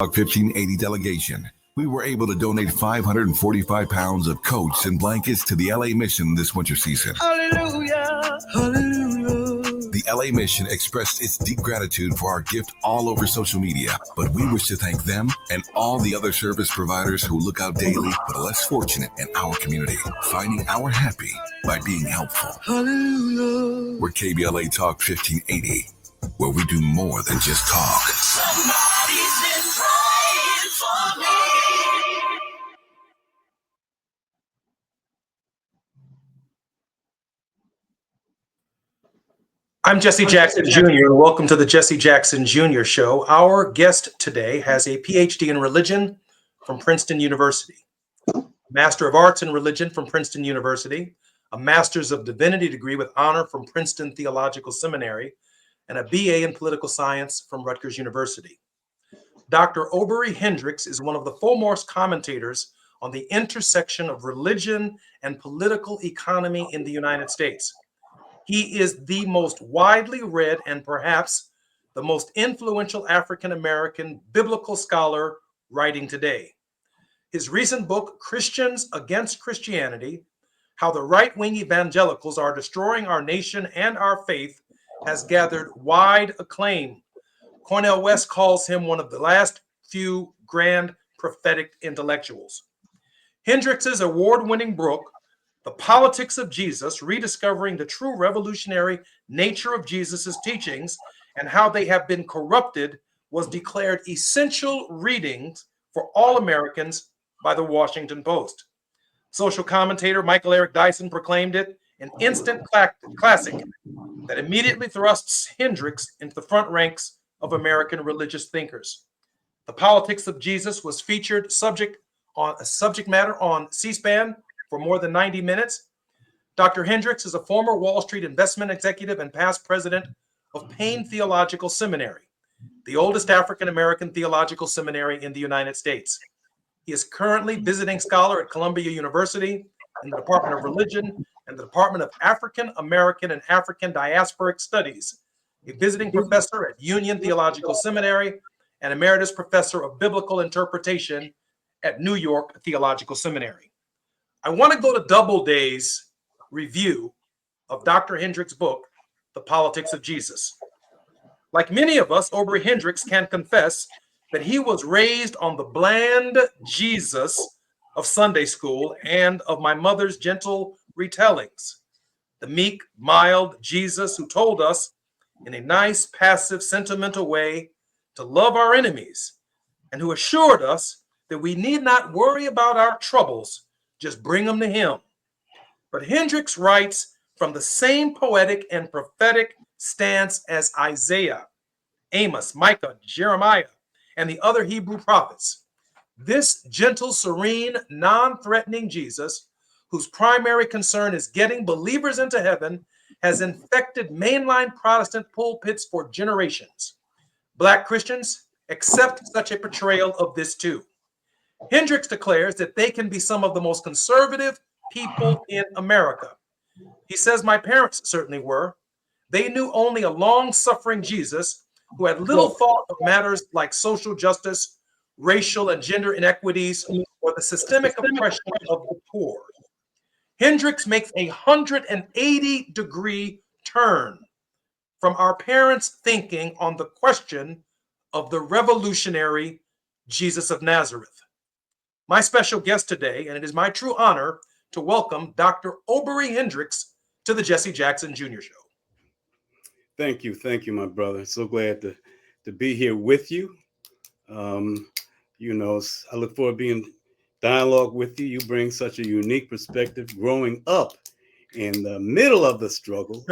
1580 delegation, we were able to donate 545 pounds of coats and blankets to the LA Mission this winter season. Hallelujah, hallelujah. The LA Mission expressed its deep gratitude for our gift all over social media, but we wish to thank them and all the other service providers who look out daily for the less fortunate in our community, finding our happy by being helpful. Hallelujah. We're KBLA Talk 1580, where we do more than just talk. Somebody's been praying for me. I'm Jesse Jackson Jr., and welcome to the Jesse Jackson Jr. Show. Our guest today has a PhD in religion from Princeton University, Master of Arts in Religion from Princeton University, a Master's of Divinity degree with honor from Princeton Theological Seminary, and a BA in Political Science from Rutgers University. Dr. Aubrey Hendricks is one of the foremost commentators on the intersection of religion and political economy in the United States. He is the most widely read and perhaps the most influential African-American biblical scholar writing today. His recent book, Christians Against Christianity, How the Right-Wing Evangelicals Are Destroying Our Nation and Our Faith, has gathered wide acclaim. Cornel West calls him one of the last few grand prophetic intellectuals. Hendricks' award-winning book, The Politics of Jesus, Rediscovering the True Revolutionary Nature of Jesus' Teachings and How They Have Been Corrupted, was declared essential readings for all Americans by the Washington Post. Social commentator Michael Eric Dyson proclaimed it an instant classic that immediately thrusts Hendricks into the front ranks of American religious thinkers. The Politics of Jesus was featured subject matter on C-SPAN for more than 90 minutes. Dr. Hendricks is a former Wall Street investment executive and past president of Payne Theological Seminary, the oldest African-American theological seminary in the United States. He is currently visiting scholar at Columbia University in the Department of Religion and the Department of African American and African Diasporic Studies, a visiting professor at Union Theological Seminary, and emeritus professor of biblical interpretation at New York Theological Seminary. I want to go to Doubleday's review of Dr. Hendricks' book, The Politics of Jesus. Like many of us, Aubrey Hendricks can confess that he was raised on the bland Jesus of Sunday school and of my mother's gentle retellings. The meek, mild Jesus who told us in a nice, passive, sentimental way to love our enemies, and who assured us that we need not worry about our troubles, just bring them to him. But Hendricks writes from the same poetic and prophetic stance as Isaiah, Amos, Micah, Jeremiah, and the other Hebrew prophets. This gentle, serene, non-threatening Jesus, whose primary concern is getting believers into heaven, has infected mainline Protestant pulpits for generations. Black Christians accept such a portrayal of this too. Hendricks declares that they can be some of the most conservative people in America. He says, my parents certainly were. They knew only a long-suffering Jesus who had little thought of matters like social justice, racial and gender inequities, or the systemic oppression of the poor. Hendricks makes a 180-degree turn from our parents' thinking on the question of the revolutionary Jesus of Nazareth. My special guest today, and it is my true honor to welcome Dr. Aubrey Hendricks to the Jesse Jackson Jr. Show. Thank you, my brother. So glad to be here with you. I look forward to being dialogue with you. You bring such a unique perspective growing up in the middle of the struggle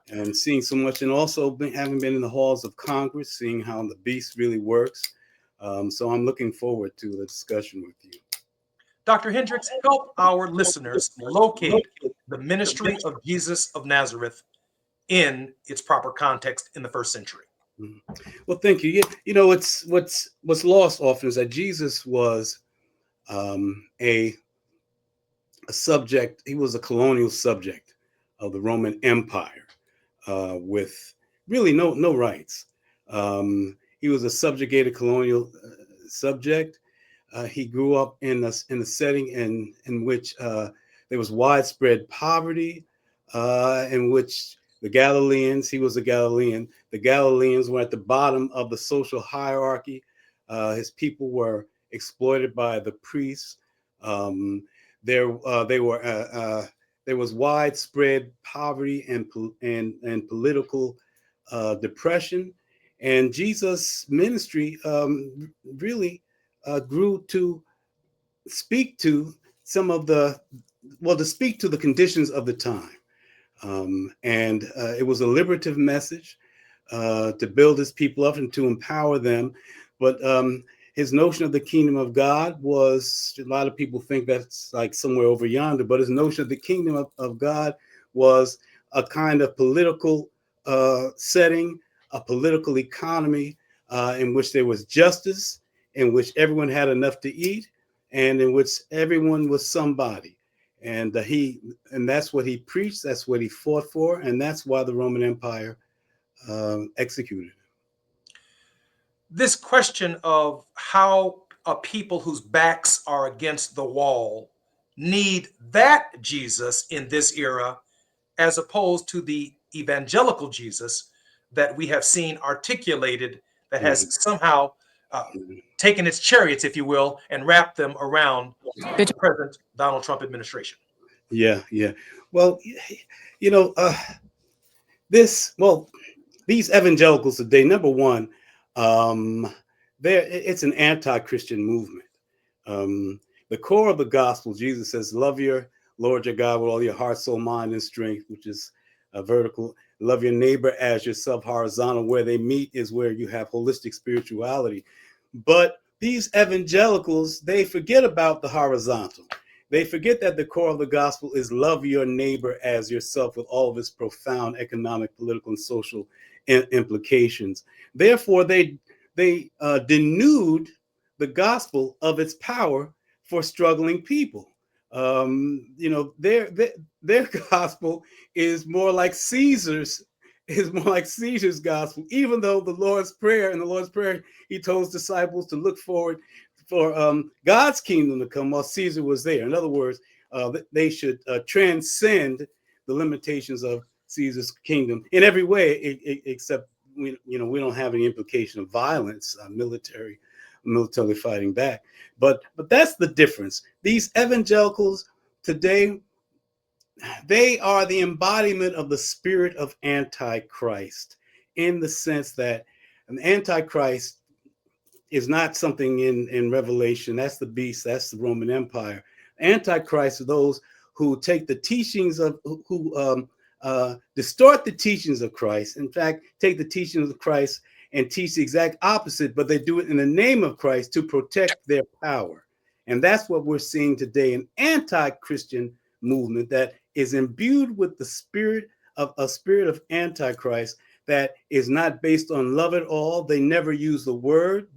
and seeing so much, and also having been in the halls of Congress, seeing how the beast really works. So I'm looking forward to the discussion with you. Dr. Hendricks, help our listeners locate the ministry of Jesus of Nazareth in its proper context in the first century. Well, thank you. You know, what's lost often is that Jesus was a subject. He was a colonial subject of the Roman Empire with really no rights. he was a subjugated colonial subject. He grew up in a setting in which there was widespread poverty, in which the Galileans, he was a Galilean, the Galileans were at the bottom of the social hierarchy. His people were exploited by the priests. There was widespread poverty and political depression, and Jesus' ministry really grew to speak to to speak to the conditions of the time. And it was a liberative message to build his people up and to empower them. But his notion of the kingdom of God was, a lot of people think that's like somewhere over yonder, but his notion of the kingdom of God was a kind of political setting, a political economy in which there was justice, in which everyone had enough to eat, and in which everyone was somebody. And that's what he preached, that's what he fought for, and that's why the Roman Empire executed him. This question of how a people whose backs are against the wall need that Jesus in this era, as opposed to the evangelical Jesus that we have seen articulated, that has somehow taken its chariots, if you will, and wrapped them around the present Donald Trump administration. Yeah. Well, these evangelicals today, number one, it's an anti-Christian movement. The core of the gospel, Jesus says, love your Lord your God with all your heart, soul, mind, and strength, which is vertical. Love your neighbor as yourself, horizontal. Where they meet is where you have holistic spirituality. But these evangelicals, they forget about the horizontal. They forget that the core of the gospel is love your neighbor as yourself, with all of its profound economic, political, and social implications. Therefore, they denude the gospel of its power for struggling people. Their gospel is more like Caesar's gospel, even though in the Lord's Prayer, he told his disciples to look forward for God's kingdom to come while Caesar was there. In other words, they should transcend the limitations of Caesar's kingdom in every way, except we don't have any implication of violence, militarily fighting back. But that's the difference. These evangelicals today, they are the embodiment of the spirit of Antichrist, in the sense that an Antichrist is not something in Revelation. That's the beast. That's the Roman Empire. Antichrist are those who take the teachings of, who distort the teachings of Christ. In fact, take the teachings of Christ and teach the exact opposite, but they do it in the name of Christ to protect their power. And that's what we're seeing today, an anti-Christian movement that is imbued with the spirit of Antichrist, that is not based on love at all. They never use the word.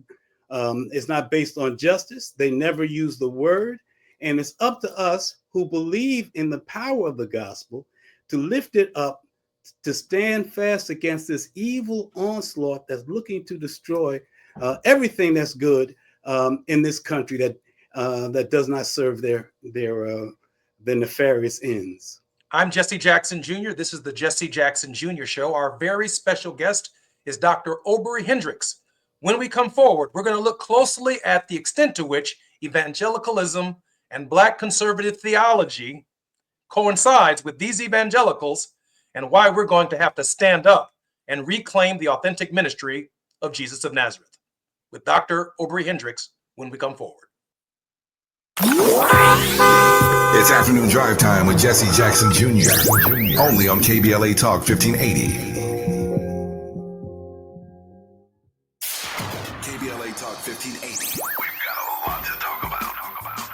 It's not based on justice. They never use the word. And it's up to us who believe in the power of the gospel to lift it up, to stand fast against this evil onslaught that's looking to destroy everything that's good in this country, that does not serve their nefarious ends. I'm Jesse Jackson Jr. This is the Jesse Jackson Jr. Show. Our very special guest is Dr. Aubrey Hendricks. When we come forward, we're going to look closely at the extent to which evangelicalism and Black conservative theology coincides with these evangelicals, and why we're going to have to stand up and reclaim the authentic ministry of Jesus of Nazareth. With Dr. Aubrey Hendricks when we come forward. It's afternoon drive time with Jesse Jackson Jr. Only on KBLA Talk 1580. KBLA Talk 1580. We've got a lot to talk about.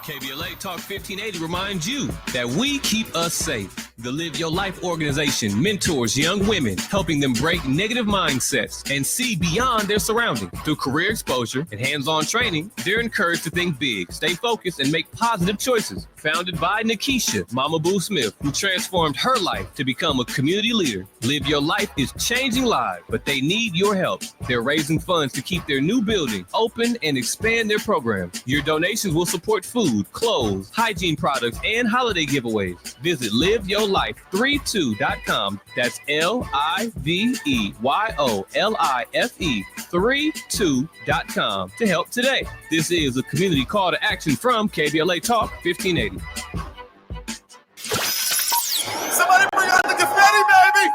KBLA Talk 1580 reminds you that we keep us safe. The Live Your Life organization mentors young women, helping them break negative mindsets and see beyond their surroundings. Through career exposure and hands-on training, they're encouraged to think big, stay focused, and make positive choices. Founded by Nikisha Mama Boo Smith, who transformed her life to become a community leader. Live Your Life is changing lives, but they need your help. They're raising funds to keep their new building open and expand their program. Your donations will support food, clothes, hygiene products, and holiday giveaways. Visit liveyourlife32.com. That's LIVEYOLIFE32.com to help today. This is a community call to action from KBLA Talk 1580. Somebody bring out the confetti, baby!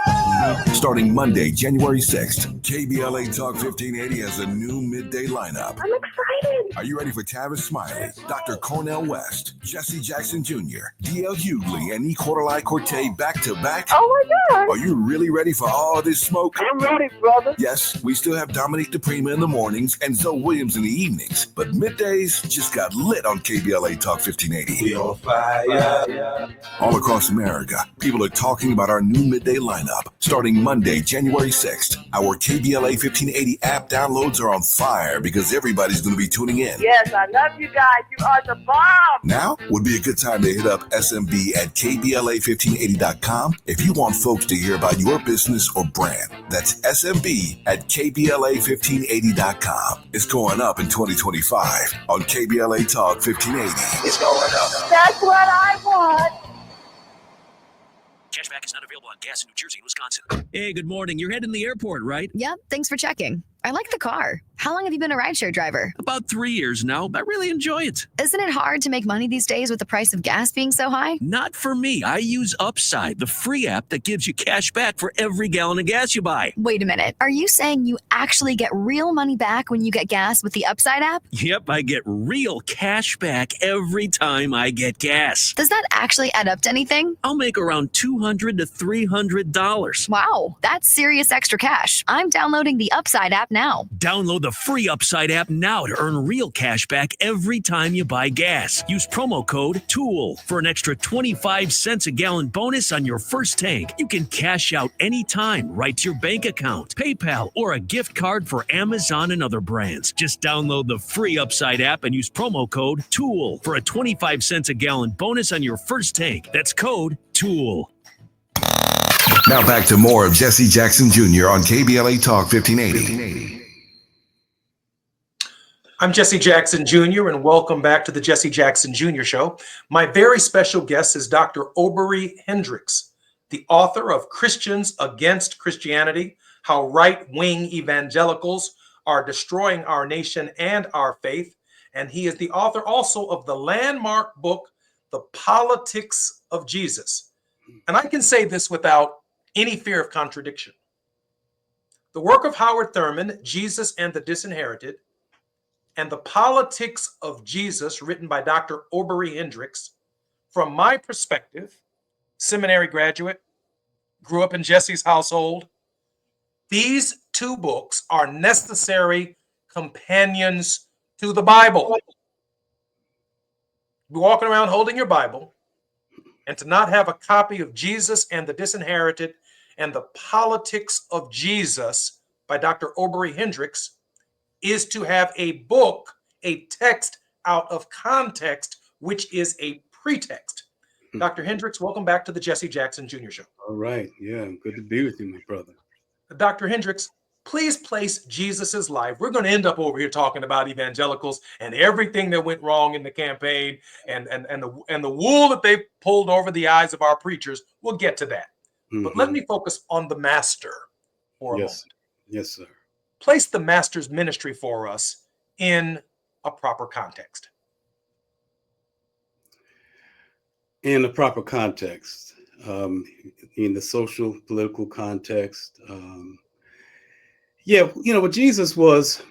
Starting Monday, January 6th, KBLA Talk 1580 has a new midday lineup. I'm excited. Are you ready for Tavis Smiley, Dr. Cornell West, Jesse Jackson Jr., D.L. Hughley, and E. Quarterly Corte back-to-back? Oh my God. Are you really ready for all this smoke? I'm ready, brother. Yes, we still have Dominique DePrima in the mornings and Zoe Williams in the evenings, but middays just got lit on KBLA Talk 1580. We on fire. All across America, people are talking about our new midday lineup. Starting Monday, January 6th, our KBLA 1580 app downloads are on fire because everybody's going to be tuning in. Yes, I love you guys. You are the bomb. Now would be a good time to hit up SMB at KBLA1580.com if you want folks to hear about your business or brand. That's SMB at KBLA1580.com. It's going up in 2025 on KBLA Talk 1580. It's going up. That's what I want. Cashback is not available on gas in New Jersey and Wisconsin. Hey, good morning. You're heading to the airport, right? Yep, thanks for checking. I like the car. How long have you been a rideshare driver? About 3 years now. I really enjoy it. Isn't it hard to make money these days with the price of gas being so high? Not for me. I use Upside, the free app that gives you cash back for every gallon of gas you buy. Wait a minute. Are you saying you actually get real money back when you get gas with the Upside app? Yep, I get real cash back every time I get gas. Does that actually add up to anything? I'll make around $200 to $300. Wow, that's serious extra cash. I'm downloading the Upside app now. Download the free Upside app now to earn real cash back every time you buy gas. Use promo code TOOL for an extra 25 cents a gallon bonus on your first tank. You can cash out anytime right to your bank account, PayPal, or a gift card for Amazon and other brands. Just download the free Upside app and use promo code TOOL for a 25 cents a gallon bonus on your first tank. That's code TOOL. Now back to more of Jesse Jackson Jr. on KBLA Talk 1580. I'm Jesse Jackson Jr., and welcome back to the Jesse Jackson Jr. Show. My very special guest is Dr. Aubrey Hendricks, the author of Christians Against Christianity, How Right-Wing Evangelicals Are Destroying Our Nation and Our Faith. And he is the author also of the landmark book, The Politics of Jesus. And I can say this without any fear of contradiction. The work of Howard Thurman, Jesus and the Disinherited, and The Politics of Jesus, written by Dr. Aubrey Hendricks, from my perspective, seminary graduate, grew up in Jesse's household, these two books are necessary companions to the Bible. You're walking around holding your Bible, and to not have a copy of Jesus and the Disinherited and The Politics of Jesus by Dr. Aubrey Hendricks is to have a book, a text out of context, which is a pretext. Dr. Hendricks, welcome back to the Jesse Jackson Jr. Show. All right. Yeah, good to be with you, my brother. Dr. Hendricks, please place Jesus's life. We're going to end up over here talking about evangelicals and everything that went wrong in the campaign and the wool that they pulled over the eyes of our preachers. We'll get to that. But let me focus on the master for a moment. Yes, sir. Place the master's ministry for us in a proper context. In the proper context, in the social, political context. What Jesus was,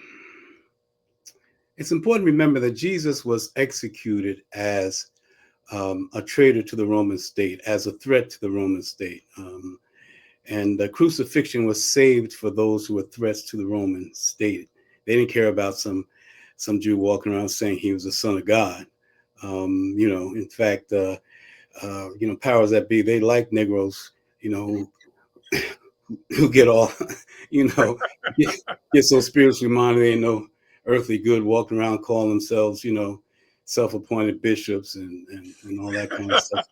it's important to remember that Jesus was executed as a traitor to the Roman state, as a threat to the Roman state. And the crucifixion was saved for those who were threats to the Roman state. They didn't care about some Jew walking around saying he was the Son of God. In fact, powers that be, they like Negroes, who get all, you know, get so spiritually minded, they ain't no earthly good, walking around calling themselves, self-appointed bishops and all that kind of stuff.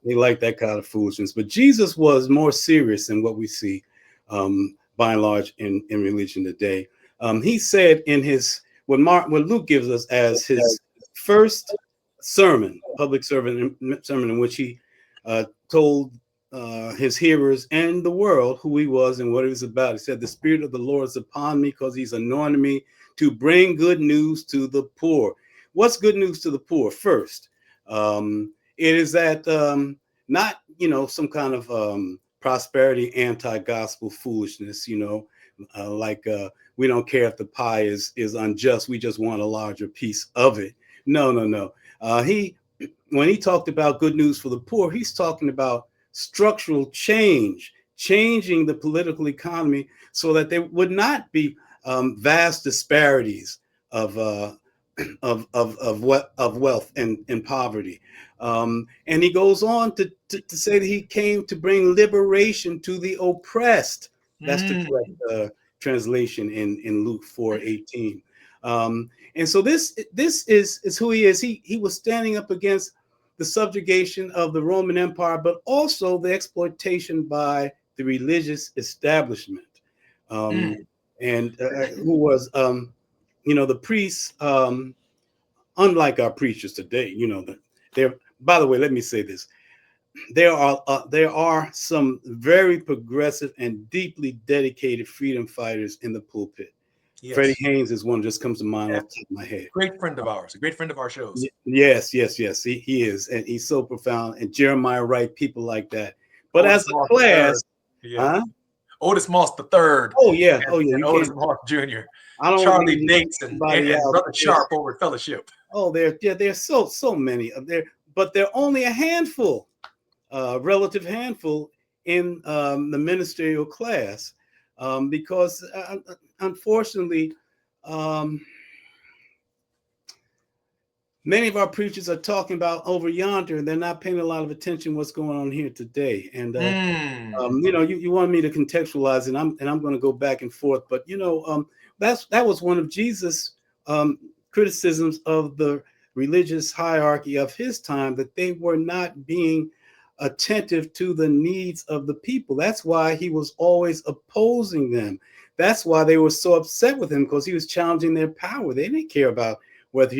They like that kind of foolishness. But Jesus was more serious than what we see, by and large, in religion today. He said in his what Luke gives us as his first sermon, public sermon in which he told his hearers and the world who he was and what he was about. He said, "The Spirit of the Lord is upon me because he's anointed me to bring good news to the poor." What's good news to the poor? First, it is that not, some kind of prosperity anti-gospel foolishness, like we don't care if the pie is unjust. We just want a larger piece of it. No. When he talked about good news for the poor, he's talking about structural change, changing the political economy so that there would not be vast disparities of wealth and poverty. And he goes on to say that he came to bring liberation to the oppressed. That's the correct translation in Luke 4:18. And so this is who he is. He was standing up against the subjugation of the Roman Empire, but also the exploitation by the religious establishment, and who was, the priests. Unlike our preachers today, they're. By the way, let me say this: there are some very progressive and deeply dedicated freedom fighters in the pulpit. Yes. Freddie Haynes is one that just comes to mind off the top of my head. Great friend of ours, a great friend of our shows. Yes. He is. And he's so profound. And Jeremiah Wright, people like that. But Otis as a Moss class, Otis Moss the third. Oh, yeah. And Otis Moss Jr. Charlie Dates and Brother Sharp over at Fellowship. Oh, there's so many of there, but there are only a handful, relative handful in the ministerial class. Because unfortunately, many of our preachers are talking about over yonder, and they're not paying a lot of attention to what's going on here today. And you want me to contextualize it, and I'm going to go back and forth. But that was one of Jesus' criticisms of the religious hierarchy of his time, that they were not being attentive to the needs of the people. That's why he was always opposing them. That's why they were so upset with him, because he was challenging their power. They didn't care about whether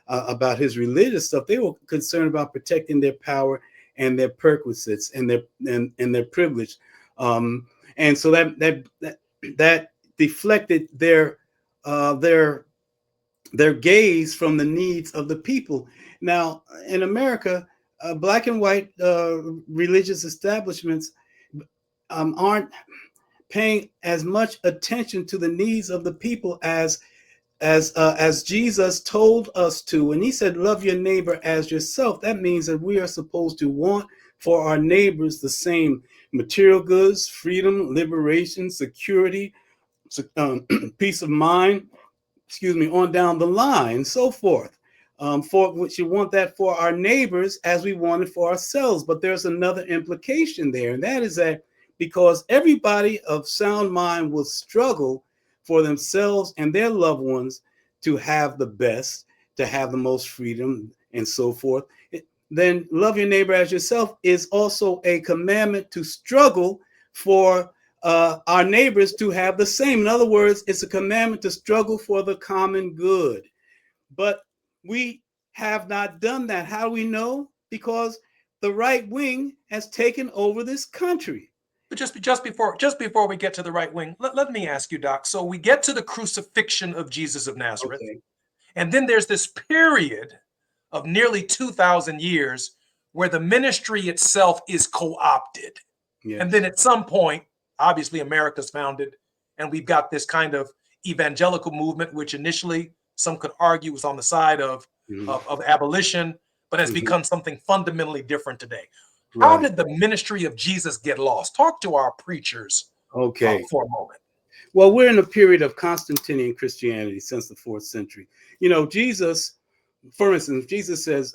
about his religious stuff. They were concerned about protecting their power and their perquisites and their privilege. And so that deflected their gaze from the needs of the people. Now, in America, black and white religious establishments aren't paying as much attention to the needs of the people as Jesus told us to. When he said, "Love your neighbor as yourself," that means that we are supposed to want for our neighbors the same material goods, freedom, liberation, security, peace of mind, on down the line, so forth. For which you want that for our neighbors as we want it for ourselves. But there's another implication there, and that is that because everybody of sound mind will struggle for themselves and their loved ones to have the best, to have the most freedom, and so forth, then love your neighbor as yourself is also a commandment to struggle for our neighbors to have the same. In other words, it's a commandment to struggle for the common good. But we have not done that. How do we know? Because the right wing has taken over this country. But just before we get to the right wing, let me ask you, Doc. So we get to the crucifixion of Jesus of Nazareth, okay. And then there's this period of nearly 2,000 years where the ministry itself is co-opted. Yes. And then at some point, obviously America's founded, and we've got this kind of evangelical movement, which initially some could argue was on the side of abolition, but has become something fundamentally different today. Right. How did the ministry of Jesus get lost? Talk to our preachers for a moment. Well, we're in a period of Constantinian Christianity since the 4th century. Jesus, for instance, Jesus says,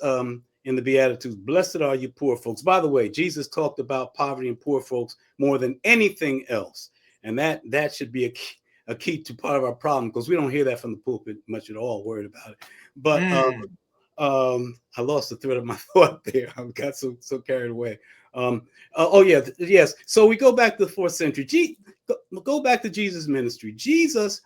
in the Beatitudes, blessed are you poor folks. By the way, Jesus talked about poverty and poor folks more than anything else. And that should be a key to part of our problem, because we don't hear that from the pulpit much at all, worried about it. But I lost the thread of my thought there. I got so carried away. Yes. So we go back to the 4th century. Go back to Jesus' ministry. Jesus,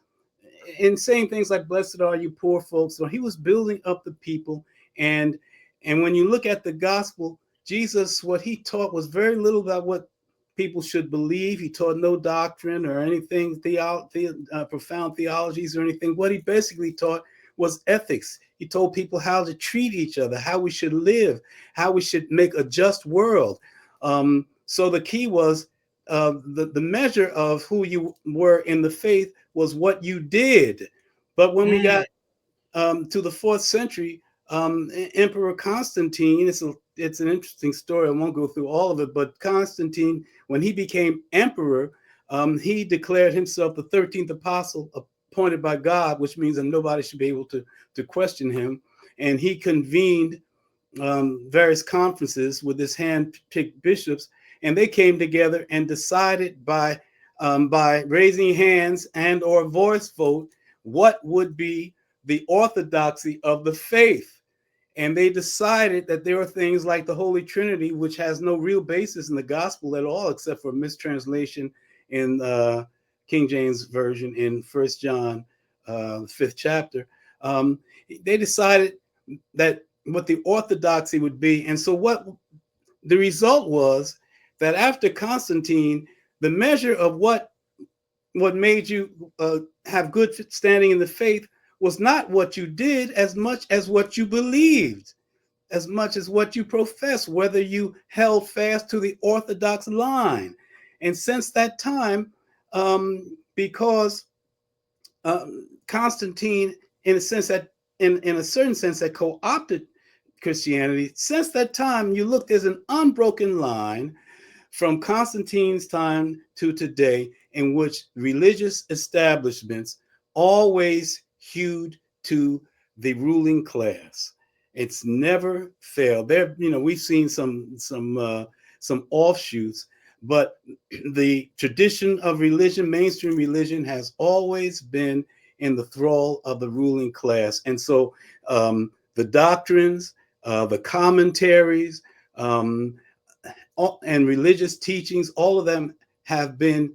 in saying things like "Blessed are you poor folks," so he was building up the people. And when you look at the gospel, Jesus, what he taught was very little about what people should believe. He taught no doctrine or anything, profound theologies or anything. What he basically taught was ethics. He told people how to treat each other, how we should live, how we should make a just world. So the key was the measure of who you were in the faith was what you did. But when we got to the 4th century, Emperor Constantine, it's an interesting story. I won't go through all of it, but Constantine, when he became emperor, he declared himself the 13th apostle appointed by God, which means that nobody should be able to question him. And he convened various conferences with his hand-picked bishops, and they came together and decided by raising hands and or voice vote what would be the orthodoxy of the faith. And they decided that there are things like the Holy Trinity, which has no real basis in the gospel at all, except for a mistranslation in King James Version in 1 John, 5th chapter. They decided that what the orthodoxy would be. And so what the result was that after Constantine, the measure of what made you have good standing in the faith was not what you did as much as what you believed, as much as what you professed, whether you held fast to the orthodox line. And since that time, because Constantine, in a sense that in a certain sense that co-opted Christianity, since that time you look, there's an unbroken line from Constantine's time to today in which religious establishments always hewed to the ruling class. It's never failed. There, we've seen some offshoots, but the tradition of religion, mainstream religion, has always been in the thrall of the ruling class. And so the doctrines, the commentaries, and religious teachings, all of them have been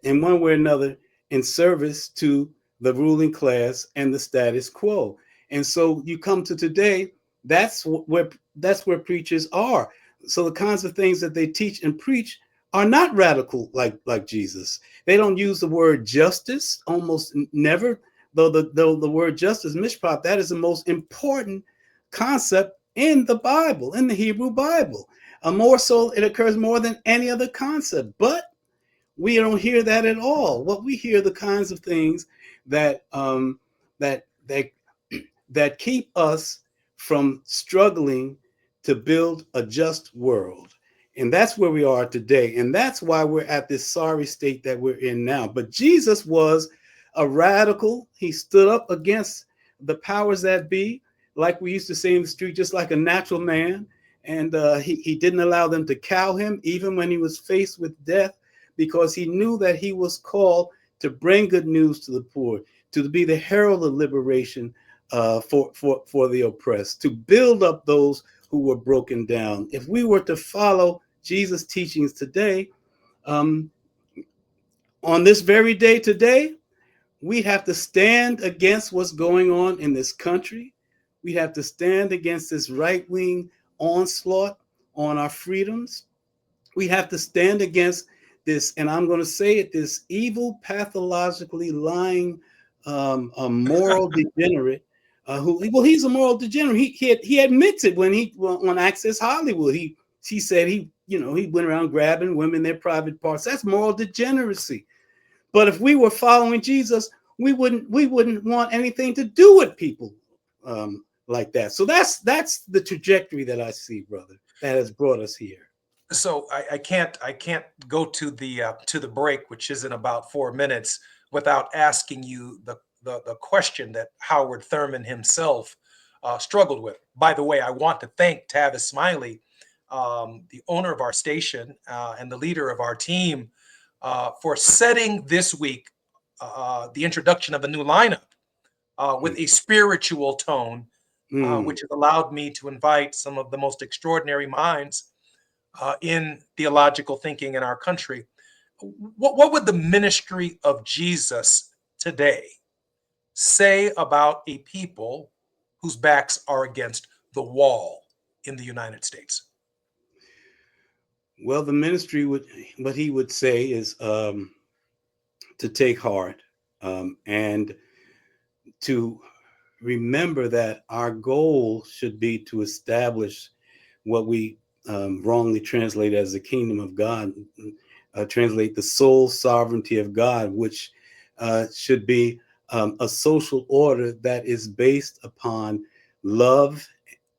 in one way or another in service to the ruling class and the status quo. And so you come to today, that's where preachers are. So the kinds of things that they teach and preach are not radical like Jesus. They don't use the word justice, almost never, though the word justice, mishpat, that is the most important concept in the Bible, in the Hebrew Bible. More so, it occurs more than any other concept, but we don't hear that at all. What we hear, the kinds of things that that keep us from struggling to build a just world. And that's where we are today. And that's why we're at this sorry state that we're in now. But Jesus was a radical. He stood up against the powers that be, like we used to say in the street, just like a natural man. And he didn't allow them to cow him, even when he was faced with death, because he knew that he was called to bring good news to the poor, to be the herald of liberation for the oppressed, to build up those who were broken down. If we were to follow Jesus' teachings today, on this very day today, we have to stand against what's going on in this country. We have to stand against this right-wing onslaught on our freedoms. We have to stand against this, and I'm going to say it, this evil, pathologically lying, a moral degenerate. He's a moral degenerate. He admits it when on Access Hollywood. He said he went around grabbing women their private parts. That's moral degeneracy. But if we were following Jesus, we wouldn't want anything to do with people like that. So that's the trajectory that I see, brother, that has brought us here. So I can't go to the break, which is in about 4 minutes, without asking you the question that Howard Thurman himself struggled with. By the way, I want to thank Tavis Smiley, the owner of our station and the leader of our team, for setting this week the introduction of a new lineup with a spiritual tone, which has allowed me to invite some of the most extraordinary minds in theological thinking in our country. What would the ministry of Jesus today say about a people whose backs are against the wall in the United States? Well, the ministry what he would say is to take heart and to remember that our goal should be to establish what we wrongly translate as the kingdom of God, translate the sole sovereignty of God, which should be a social order that is based upon love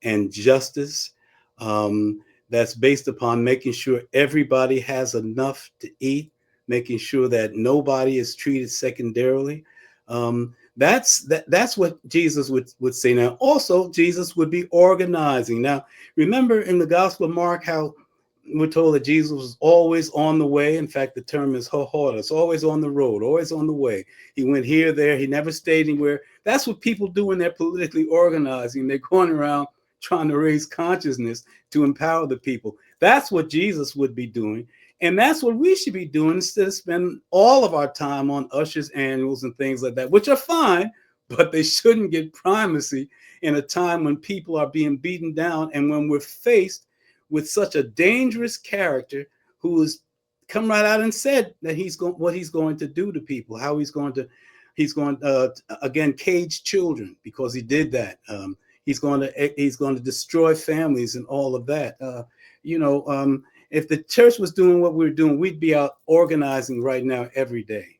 and justice, that's based upon making sure everybody has enough to eat, making sure that nobody is treated secondarily. That's what Jesus would say. Now, also, Jesus would be organizing. Now, remember in the Gospel of Mark how we're told that Jesus was always on the way. In fact, the term is hohodos, always on the road, always on the way. He went here, there. He never stayed anywhere. That's what people do when they're politically organizing. They're going around trying to raise consciousness to empower the people. That's what Jesus would be doing. And that's what we should be doing instead of spending all of our time on ushers annuals and things like that, which are fine, but they shouldn't get primacy in a time when people are being beaten down and when we're faced with such a dangerous character who has come right out and said that what he's going to do to people, how he's going to again cage children because he did that. He's going to destroy families and all of that. If the church was doing what we're doing, we'd be out organizing right now every day.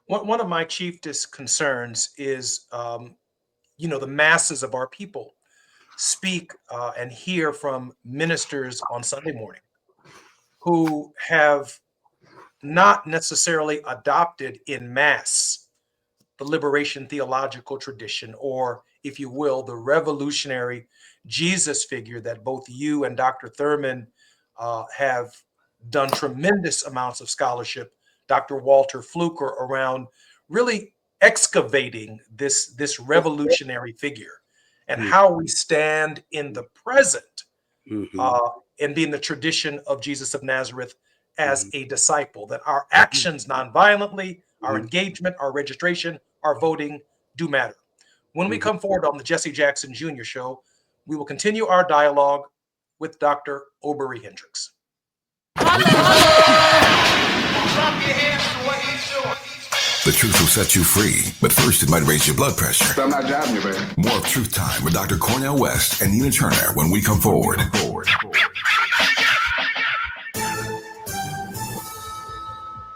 One of my chiefest concerns is, the masses of our people speak and hear from ministers on Sunday morning who have not necessarily adopted in mass the liberation theological tradition, or, if you will, the revolutionary Jesus figure that both you and Dr. Thurman have done tremendous amounts of scholarship, Dr. Walter Fluker, around really excavating this revolutionary figure and how we stand in the present and be in the tradition of Jesus of Nazareth as a disciple, that our actions nonviolently, our engagement, our registration, our voting do matter. When we come forward on the Jesse Jackson Jr. Show, we will continue our dialogue with Dr. Obery Hendricks. The truth will set you free, but first it might raise your blood pressure. I'm not jiving you, baby. More of Truth Time with Dr. Cornel West and Nina Turner when we come forward.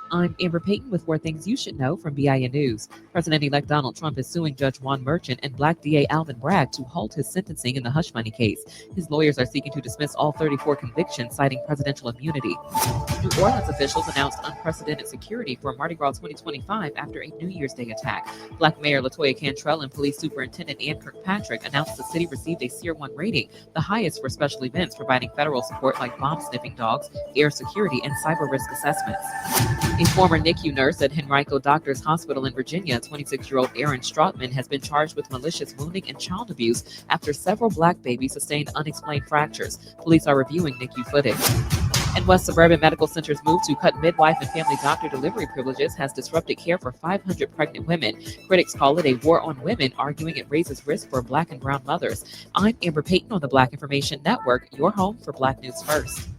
I'm Amber Payton with 4 things you should know from BIN News. President-elect Donald Trump is suing Judge Juan Merchant and Black DA Alvin Bragg to halt his sentencing in the hush money case. His lawyers are seeking to dismiss all 34 convictions, citing presidential immunity. New Orleans officials announced unprecedented security for Mardi Gras 2025 after a New Year's Day attack. Black Mayor LaToya Cantrell and Police Superintendent Ann Kirkpatrick announced the city received a Tier 1 rating, the highest for special events, providing federal support like bomb-sniffing dogs, air security, and cyber risk assessments. A former NICU nurse at Henrico Doctors Hospital in Virginia, 26-year-old Erin Strautman, has been charged with malicious wounding and child abuse after several black babies sustained unexplained fractures. Police are reviewing NICU footage. And West Suburban Medical Center's move to cut midwife and family doctor delivery privileges has disrupted care for 500 pregnant women. Critics call it a war on women, arguing it raises risk for Black and brown mothers. I'm Amber Payton on the Black Information Network, your home for Black News First.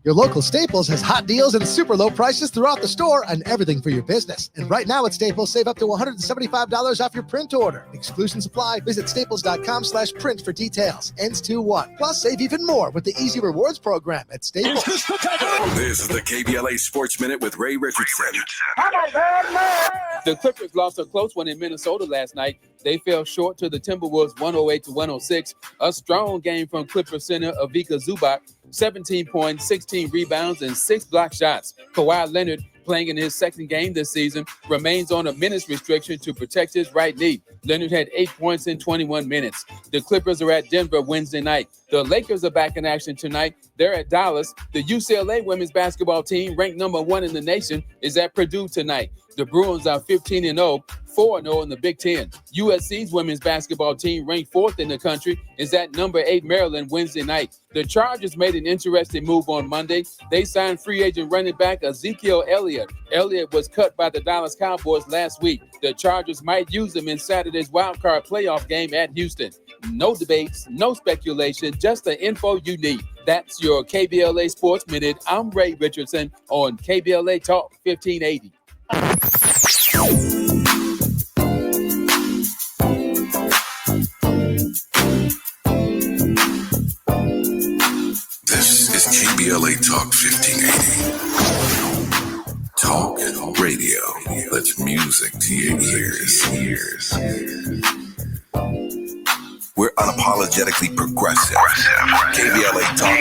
Your local Staples has hot deals and super low prices throughout the store and everything for your business. And right now at Staples, save up to $175 off your print order. Exclusions apply. Visit staples.com/print for details. Ends 2/1. Plus, save even more with the Easy Rewards program at Staples. This is the KBLA Sports Minute with Ray Richardson. The Clippers lost a close one in Minnesota last night. They fell short to the Timberwolves 108-106. A strong game from Clipper center Ivica Zubac. 17 points, 16 rebounds, and 6 block shots. Kawhi Leonard playing in his second game this season, remains on a minutes restriction to protect his right knee. Leonard had 8 points in 21 minutes. The Clippers are at Denver Wednesday night. The Lakers are back in action tonight. They're at Dallas. The UCLA women's basketball team, ranked number 1 in the nation, is at Purdue tonight. The Bruins are 15-0, 4-0 in the Big Ten. USC's women's basketball team, ranked 4th in the country, is at number 8 Maryland Wednesday night. The Chargers made an interesting move on Monday. They signed free agent running back Ezekiel Elliott. Elliott was cut by the Dallas Cowboys last week. The Chargers might use him in Saturday's wildcard playoff game at Houston. No debates, no speculation, just the info you need. That's your KBLA Sports Minute. I'm Ray Richardson on KBLA Talk 1580. This is KBLA Talk 1580. Talk radio. That's music to your ears. We're unapologetically progressive. KBLA Talk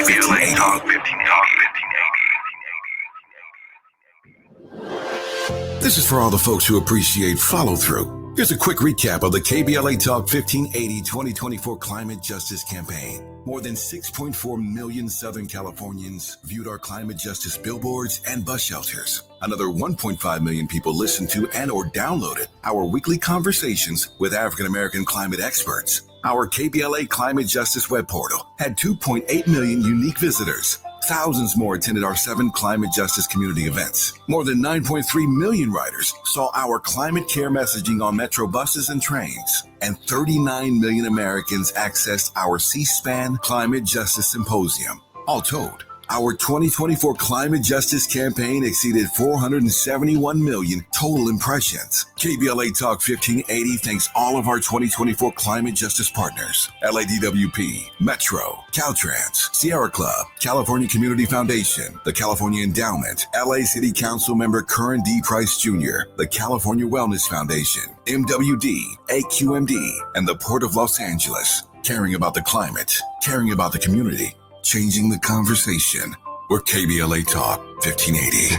1580. This is for all the folks who appreciate follow-through. Here's a quick recap of the KBLA Talk 1580 2024 Climate Justice Campaign. More than 6.4 million Southern Californians viewed our climate justice billboards and bus shelters. Another 1.5 million people listened to and or downloaded our weekly conversations with African American climate experts. Our KBLA Climate Justice web portal had 2.8 million unique visitors. Thousands more attended our 7 climate justice community events. More than 9.3 million riders saw our climate care messaging on metro buses and trains. And 39 million Americans accessed our C-SPAN Climate Justice Symposium. All told, our 2024 Climate Justice Campaign exceeded 471 million total impressions. KBLA Talk 1580 thanks all of our 2024 Climate Justice partners: LADWP, Metro, Caltrans, Sierra Club, California Community Foundation, the California Endowment, LA City Council member Curran D. Price Jr., the California Wellness Foundation, MWD, AQMD, and the Port of Los Angeles. Caring about the climate, caring about the community, changing the conversation. We're KBLA Talk 1580.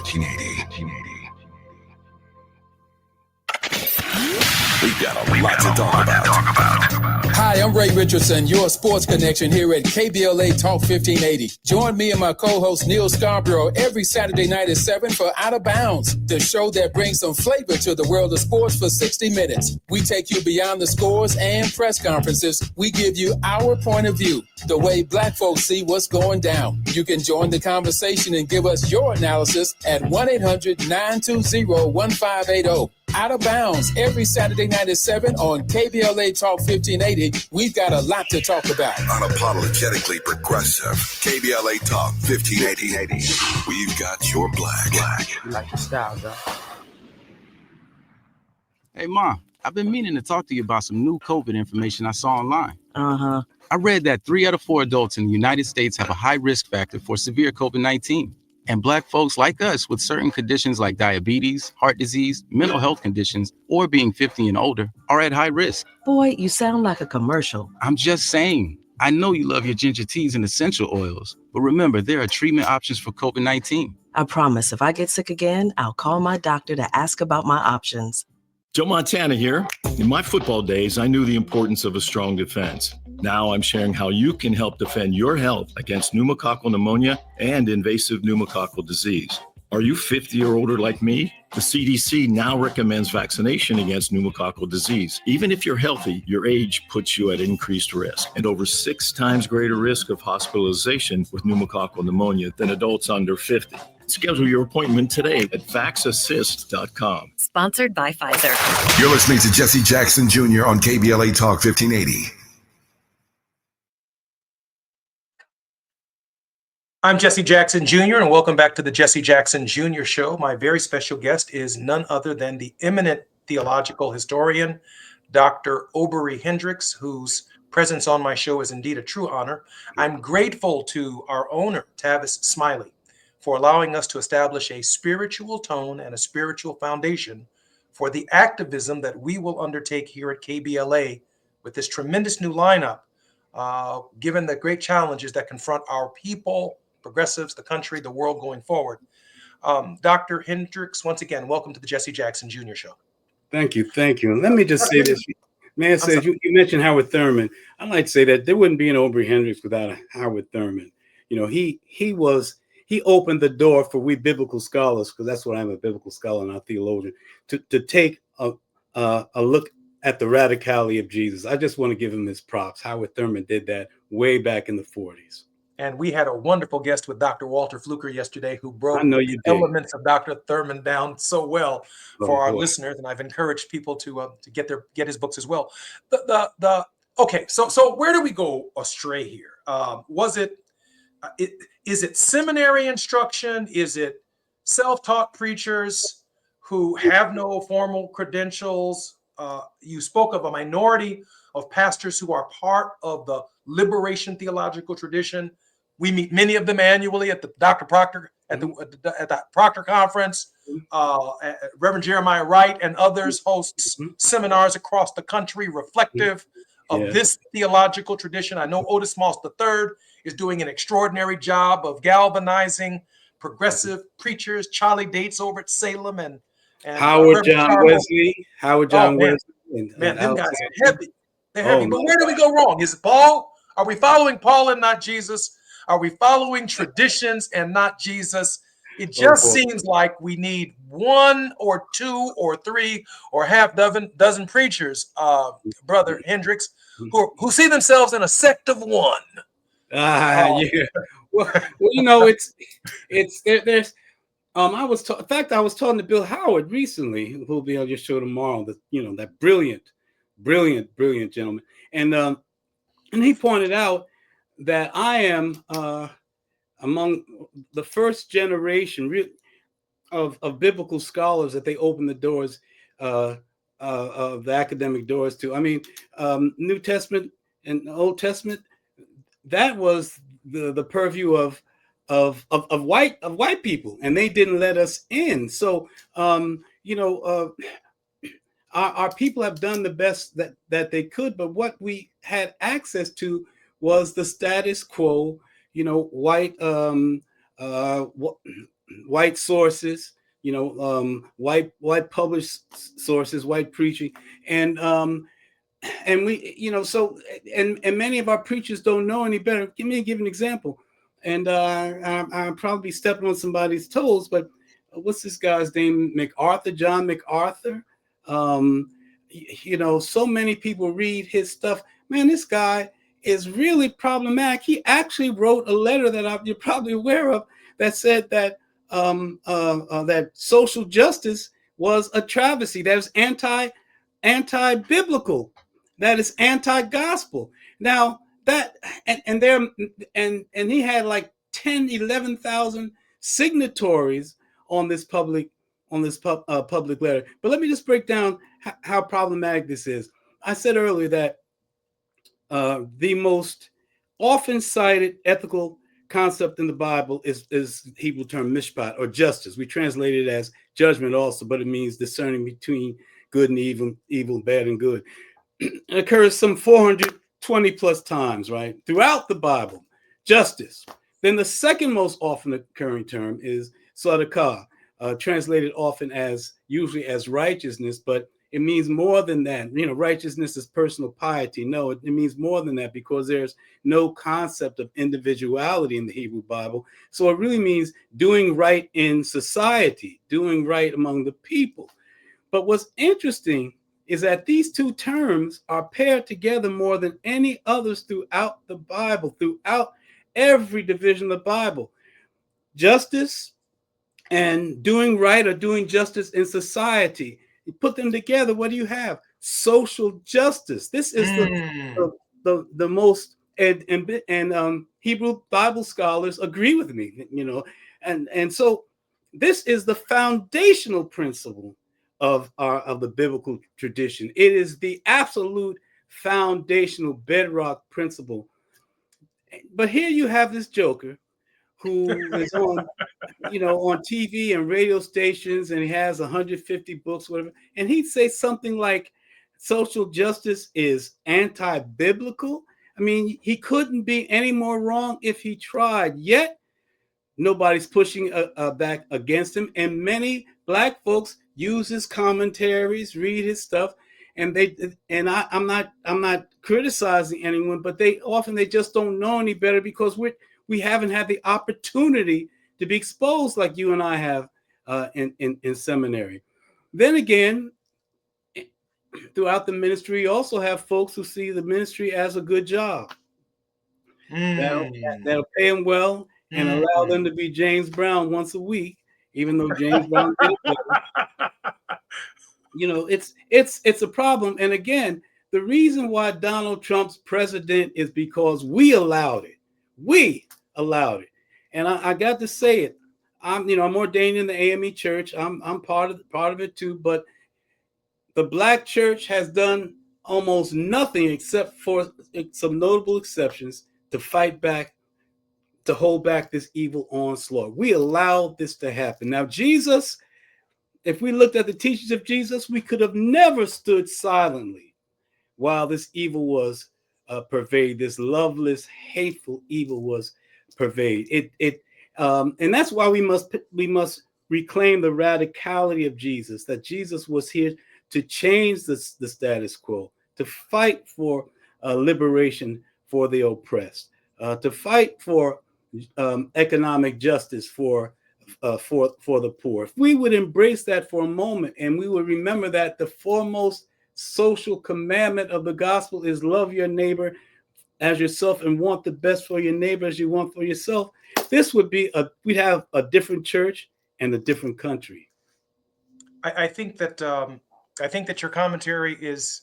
We've got a lot to talk about. Hi, I'm Ray Richardson, your sports connection here at KBLA Talk 1580. Join me and my co-host Neil Scarborough every Saturday night at 7 for Out of Bounds, the show that brings some flavor to the world of sports for 60 minutes. We take you beyond the scores and press conferences. We give you our point of view, the way Black folks see what's going down. You can join the conversation and give us your analysis at 1-800-920-1580. Out of Bounds every Saturday night at 7 on KBLA Talk 1580. We've got a lot to talk about. Unapologetically progressive. KBLA Talk 1580. We've got your black. You like the style, though. Hey, Mom, I've been meaning to talk to you about some new COVID information I saw online. Uh-huh. I read that 3 out of 4 adults in the United States have a high risk factor for severe COVID-19. And Black folks like us with certain conditions like diabetes, heart disease, mental health conditions, or being 50 and older are at high risk. Boy, you sound like a commercial. I'm just saying. I know you love your ginger teas and essential oils, but remember, there are treatment options for COVID-19. I promise if I get sick again, I'll call my doctor to ask about my options. Joe Montana here. In my football days, I knew the importance of a strong defense. Now I'm sharing how you can help defend your health against pneumococcal pneumonia and invasive pneumococcal disease. Are you 50 or older like me? The CDC now recommends vaccination against pneumococcal disease. Even if you're healthy, your age puts you at increased risk and over 6 times greater risk of hospitalization with pneumococcal pneumonia than adults under 50. Schedule your appointment today at vaxassist.com. Sponsored by Pfizer. You're listening to Jesse Jackson Jr. on KBLA Talk 1580. I'm Jesse Jackson Jr., and welcome back to the Jesse Jackson Jr. Show. My very special guest is none other than the eminent theological historian, Dr. Obery Hendricks, whose presence on my show is indeed a true honor. I'm grateful to our owner, Tavis Smiley, for allowing us to establish a spiritual tone and a spiritual foundation for the activism that we will undertake here at KBLA with this tremendous new lineup, given the great challenges that confront our people, progressives, the country, the world going forward. Dr. Hendricks, once again, welcome to the Jesse Jackson Jr. Show. Thank you. And let me just say this. Man says you mentioned Howard Thurman. I'd like to say that there wouldn't be an Aubrey Hendricks without a Howard Thurman. You know, he opened the door for we biblical scholars, because that's what I'm, a biblical scholar, not a theologian, to take a look at the radicality of Jesus. I just want to give him his props. Howard Thurman did that way back in the 40s. And we had a wonderful guest with Dr. Walter Fluker yesterday, who broke the elements of Dr. Thurman down so well for our listeners. And I've encouraged people to get his books as well. Okay, so where do we go astray here? Is it seminary instruction? Is it self-taught preachers who have no formal credentials? You spoke of a minority of pastors who are part of the liberation theological tradition. We meet many of them annually at the Dr. Proctor at the Proctor Conference. Reverend Jeremiah Wright and others hosts seminars across the country reflective of this theological tradition. I know Otis Moss III is doing an extraordinary job of galvanizing progressive preachers. Charlie Dates over at Salem and Howard John Wesley. Man, them guys are heavy. They're heavy. But where do we go wrong? Is it Paul? Are we following Paul and not Jesus? Are we following traditions and not Jesus? It just seems like we need one or two or three or half dozen preachers, Brother Hendricks, who see themselves in a sect of one. Yeah. Well, you know, there's. I was talking to Bill Howard recently, who'll be on your show tomorrow. That brilliant gentleman, and he pointed out that I am among the first generation of biblical scholars that they open the doors of the academic doors to. I mean, New Testament and Old Testament, that was the purview of white people, and they didn't let us in. So our people have done the best that they could, but what we had access to was the status quo, white sources, white published sources, white preaching, and we, so many of our preachers don't know any better. Give an example, and I'm probably stepping on somebody's toes, but what's this guy's name? John MacArthur. So many people read his stuff. Man, this guy is really problematic. He actually wrote a letter that you're probably aware of that said that that social justice was a travesty. That was anti-biblical. That is anti-gospel. Now that and he had like 11,000 signatories on this public letter. But let me just break down how problematic this is. I said earlier that the most often cited ethical concept in the Bible is Hebrew term mishpat, or justice. We translate it as judgment also, but it means discerning between good and evil, bad and good. It occurs some 420 plus times, right, throughout the Bible. Justice. Then the second most often occurring term is tzedakah, translated often usually as righteousness, but it means more than that. Righteousness is personal piety. No, it means more than that, because there's no concept of individuality in the Hebrew Bible. So it really means doing right in society, doing right among the people. But what's interesting is that these two terms are paired together more than any others throughout the Bible, throughout every division of the Bible. Justice and doing right or doing justice in society. You put them together, what do you have? Social justice. This is the most, and Hebrew Bible scholars agree with me, and so this is the foundational principle of the biblical tradition. It is the absolute foundational bedrock principle. But here you have this joker who is on TV and radio stations, and he has 150 books, whatever, and he'd say something like social justice is anti-biblical. I mean, he couldn't be any more wrong if he tried. Yet Nobody's pushing back against him, and many black folks use his commentaries, read his stuff, and I'm not criticizing anyone, but they just don't know any better because we haven't had the opportunity to be exposed like you and I have in seminary. Then again, throughout the ministry, you also have folks who see the ministry as a good job. That'll pay them well and allow them to be James Brown once a week, even though James Brown did it better. You know, it's a problem. And again, the reason why Donald Trump's president is because we allowed it. We allowed it. And I got to say it. I'm ordained in the AME church. I'm part of it too. But the black church has done almost nothing except for some notable exceptions to fight back, to hold back this evil onslaught. We allowed this to happen. Now, Jesus, if we looked at the teachings of Jesus, we could have never stood silently while this evil was pervaded, this loveless, hateful evil was pervaded. And that's why we must reclaim the radicality of Jesus, that Jesus was here to change the status quo, to fight for liberation for the oppressed, to fight for economic justice for the poor. If we would embrace that for a moment, and we would remember that the foremost social commandment of the gospel is love your neighbor as yourself and want the best for your neighbor as you want for yourself, this would be we'd have a different church and a different country. I think that your commentary is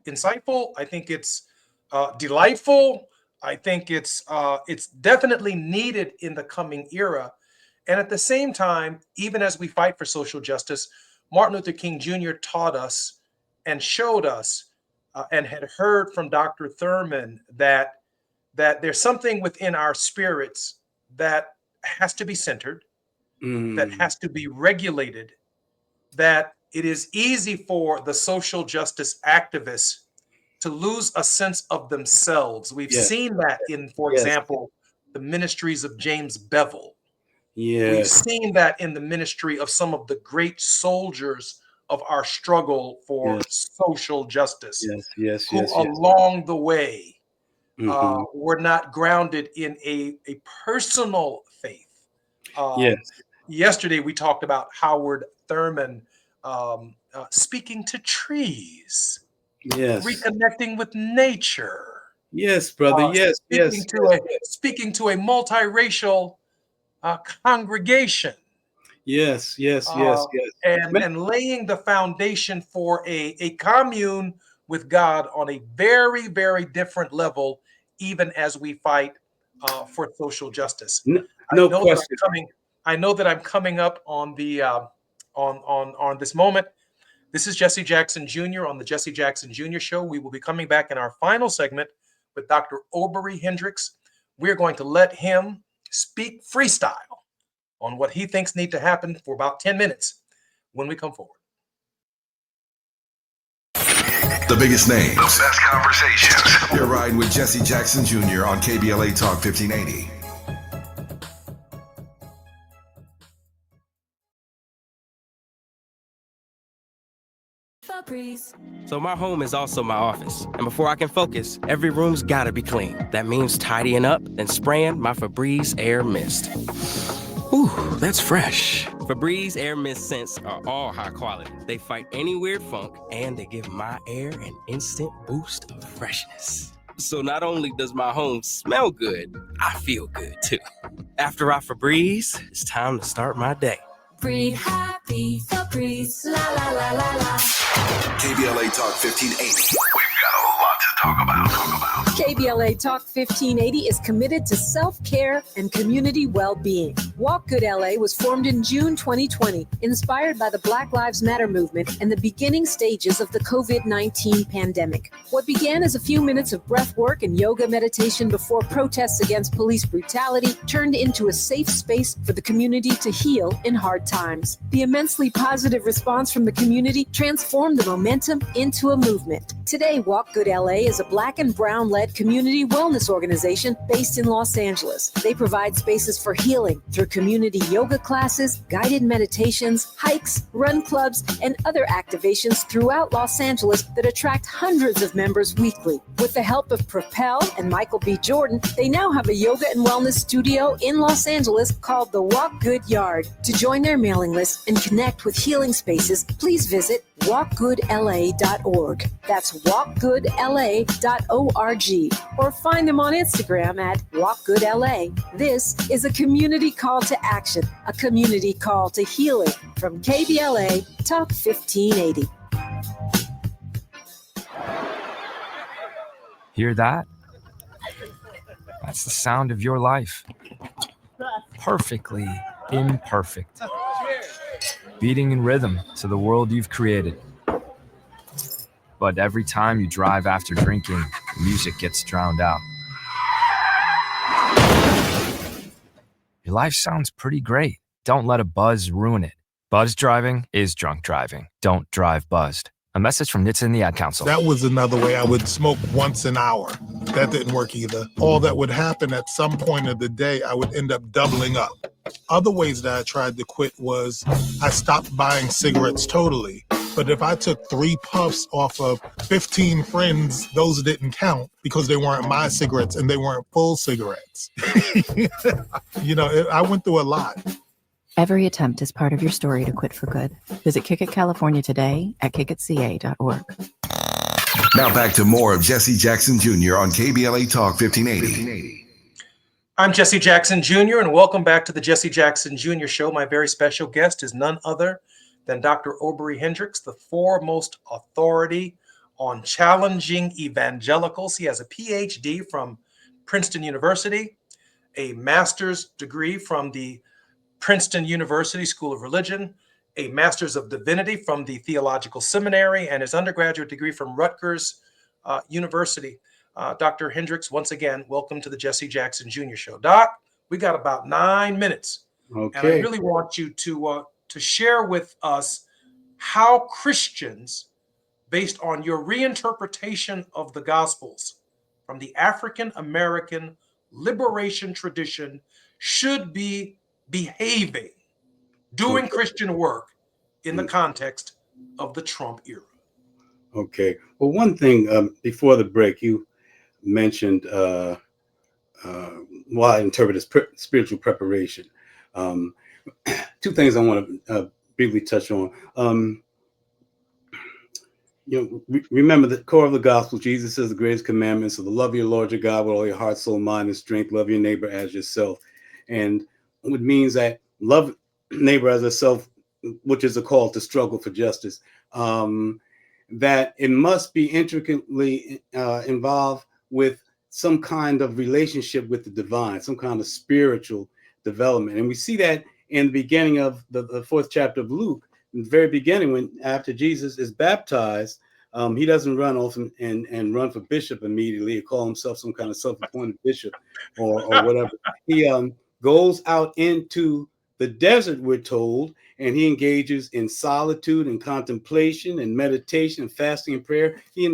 insightful. I think it's delightful. I think it's definitely needed in the coming era. And at the same time, even as we fight for social justice, Martin Luther King Jr. taught us and showed us and had heard from Dr. Thurman that there's something within our spirits that has to be centered, that has to be regulated, that it is easy for the social justice activists to lose a sense of themselves. We've seen that in, for example, the ministries of James Bevel. We've seen that in the ministry of some of the great soldiers of our struggle for social justice, who along the way were not grounded in a personal faith. Yesterday, we talked about Howard Thurman speaking to trees, reconnecting with nature. Yes, brother. Speaking to a multiracial congregation. And laying the foundation for a commune with God on a very, very different level, even as we fight for social justice. I know that I'm coming up on the on this moment. This is Jesse Jackson Jr. on the Jesse Jackson Jr. Show. We will be coming back in our final segment with Dr. Aubrey Hendricks. We're going to let him speak freestyle on what he thinks need to happen for about 10 minutes when we come forward. The biggest name, the best conversations. You're riding with Jesse Jackson Jr. on KBLA Talk 1580. So my home is also my office. And before I can focus, every room's gotta be clean. That means tidying up, then spraying my Febreze Air Mist. Ooh, that's fresh. Febreze Air Mist scents are all high quality. They fight any weird funk, and they give my air an instant boost of freshness. So not only does my home smell good, I feel good too. After I Febreze, it's time to start my day. Breathe happy, Febreze, la la la la la. KBLA Talk 1580. We've got a lot to talk about. KBLA Talk 1580 is committed to self-care and community well-being. Walk Good LA was formed in June 2020, inspired by the Black Lives Matter movement and the beginning stages of the COVID-19 pandemic. What began as a few minutes of breath work and yoga meditation before protests against police brutality turned into a safe space for the community to heal in hard times. The immensely positive response from the community transformed the momentum into a movement. Today, Walk Good LA is a Black and Brown-led community wellness organization based in Los Angeles. They provide spaces for healing through offer community yoga classes, guided meditations, hikes, run clubs, and other activations throughout Los Angeles that attract hundreds of members weekly. With the help of Propel and Michael B. Jordan, they now have a yoga and wellness studio in Los Angeles called the Walk Good Yard. To join their mailing list and connect with healing spaces, please visit walkgoodla.org. That's walkgoodla.org. Or find them on Instagram at walkgoodla. This is a community call to action, a community call to healing from KBLA Talk 1580. Hear that? That's the sound of your life. Perfectly imperfect. Beating in rhythm to the world you've created. But every time you drive after drinking, music gets drowned out. Your life sounds pretty great. Don't let a buzz ruin it. Buzz driving is drunk driving. Don't drive buzzed. A message from NHTSA and the Ad Council. That was another way. I would smoke once an hour. That didn't work either. All that would happen at some point of the day, I would end up doubling up. Other ways that I tried to quit was I stopped buying cigarettes totally. But if I took 3 puffs off of 15 friends, those didn't count because they weren't my cigarettes and they weren't full cigarettes. I went through a lot. Every attempt is part of your story to quit for good. Visit Kick It California today at kickitca.org. Now back to more of Jesse Jackson Jr. on KBLA Talk 1580. I'm Jesse Jackson Jr., and welcome back to the Jesse Jackson Jr. Show. My very special guest is none other than Dr. Aubrey Hendricks, the foremost authority on challenging evangelicals. He has a PhD from Princeton University, a master's degree from the Princeton University School of Religion, a Master's of Divinity from the Theological Seminary, and his undergraduate degree from Rutgers University. Dr. Hendricks, once again, welcome to the Jesse Jackson Jr. Show. Doc, we got about 9 minutes. Okay. And I really want you to share with us how Christians, based on your reinterpretation of the Gospels from the African American liberation tradition, should be behaving, doing Christian work in the context of the Trump era. Okay. Well, one thing before the break, you mentioned what I interpret as spiritual preparation. 2 things I want to briefly touch on. Remember the core of the gospel. Jesus says the greatest commandments are to love your Lord your God with all your heart, soul, mind, and strength. Love your neighbor as yourself. And it means that love neighbor as yourself, which is a call to struggle for justice, that it must be intricately involved with some kind of relationship with the divine, some kind of spiritual development. And we see that in the beginning of the 4th chapter of Luke, in the very beginning, when after Jesus is baptized, he doesn't run off and run for bishop immediately or call himself some kind of self-appointed bishop or whatever. He goes out into the desert, we're told, and he engages in solitude and contemplation and meditation and fasting and prayer. He